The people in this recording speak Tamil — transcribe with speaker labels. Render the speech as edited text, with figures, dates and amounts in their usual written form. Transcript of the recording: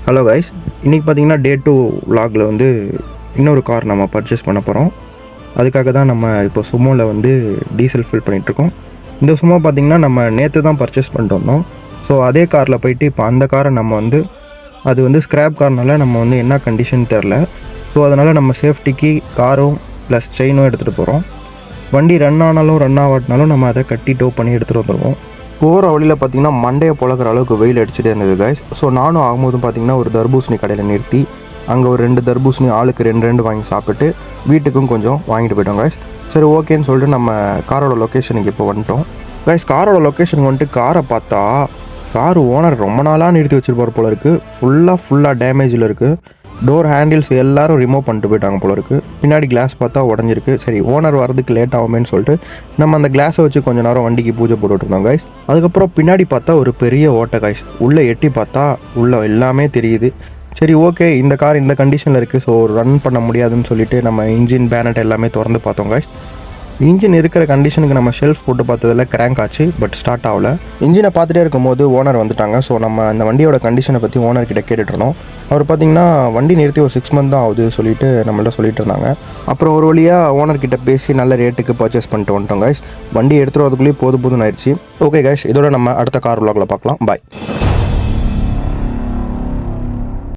Speaker 1: ஹலோ கைஸ், இன்றைக்கி பார்த்தீங்கன்னா டே 2 vlogல வந்து இன்னொரு கார் நம்ம பர்ச்சேஸ் பண்ண போகிறோம். அதுக்காக தான் நம்ம இப்போ சுமோவில் வந்து டீசல் ஃபில் பண்ணிகிட்ருக்கோம். இந்த சுமோ பார்த்திங்கன்னா நம்ம நேற்று தான் பர்ச்சேஸ் பண்ணிட்டு வந்தோம். ஸோ அதே காரில் போயிட்டு இப்போ அந்த காரை நம்ம வந்து அது வந்து ஸ்க்ராப் கார்னால நம்ம வந்து என்ன கண்டிஷன் தெரில. ஸோ அதனால் நம்ம சேஃப்டிக்கு காரும் ப்ளஸ் செயினும் எடுத்துகிட்டு போகிறோம். வண்டி ரன் ஆனாலும் ரன் ஆகாட்டினாலும் நம்ம அதை கட்டி டோ பண்ணி எடுத்துகிட்டு வந்துடுவோம். போகிற வழியில் பார்த்திங்கன்னா மண்டையை பொழக்கிற அளவுக்கு வெயில் அடிச்சுட்டே இருந்தது கைஸ். ஸோ நானும் ஆகும்போதும் பார்த்திங்கன்னா ஒரு தர்பூசணி கடையில் நிறுத்தி அங்கே ஒரு 2 தர்பூசணி ஆளுக்கு 2 வாங்கி சாப்பிட்டுட்டு வீட்டுக்கும் கொஞ்சம் வாங்கிட்டு போயிட்டோம் கைஸ். சரி ஓகேன்னு சொல்லிட்டு நம்ம காரோட லொக்கேஷனுக்கு இப்போ வந்துட்டோம் கைஸ். காரோட லொக்கேஷனுக்கு வந்துட்டு காரை பார்த்தா கார் ஓனர் ரொம்ப நாளாக நிறுத்தி வச்சுருப்பார் போல இருக்குது. ஃபுல்லாக டேமேஜில் இருக்குது. டோர் ஹேண்டில்ஸ் எல்லோரும் ரிமூவ் பண்ணிட்டு போயிட்டாங்க போல இருக்குது. பின்னாடி கிளாஸ் பார்த்தா உடஞ்சிருக்கு. சரி ஓனர் வரதுக்கு லேட் ஆகுமேன்னு சொல்லிட்டு நம்ம அந்த கிளாஸை வச்சு கொஞ்சம் நேரம் வண்டிக்கு பூஜை போட்டுருந்தோம் கைஸ். அதுக்கப்புறம் பின்னாடி பார்த்தா ஒரு பெரிய ஓட்டை கைஸ். உள்ளே எட்டி பார்த்தா உள்ளே எல்லாமே தெரியுது. சரி ஓகே, இந்த கார் இந்த கண்டிஷனில் இருக்குது, ஸோ ரன் பண்ண முடியாதுன்னு சொல்லிட்டு நம்ம இன்ஜின் பேனட் எல்லாமே திறந்து பார்த்தோம் கைஸ். இன்ஜின் இருக்கிற கண்டிஷனுக்கு நம்ம ஷெல்ஃப் போட்டு பார்த்ததில் கிராங்க் ஆச்சு, பட் ஸ்டார்ட் ஆகலை. இன்ஜினை பார்த்துட்டே இருக்கும்போது ஓனர் வந்துட்டாங்க. ஸோ நம்ம அந்த வண்டியோட கண்டிஷனை பற்றி ஓனர்கிட்ட கேட்டுட்ருந்தோம். அவர் பார்த்திங்கன்னா வண்டி நிறுத்தி ஒரு 6 month தான் ஆகுது சொல்லிட்டு நம்மள்ட்ட சொல்லிட்டு இருந்தாங்க. அப்புறம் ஒரு வழியாக ஓனர்கிட்ட பேசி நல்ல ரேட்டுக்கு பர்ச்சேஸ் பண்ணிட்டு வந்துட்டோம் கைஸ். வண்டி எடுத்துகிட்டு வரதுக்குள்ளேயே போதும்னு ஆயிடுச்சு. ஓகே கைஸ், இதோட நம்ம அடுத்த கார் vlogல பார்க்கலாம். பாய்.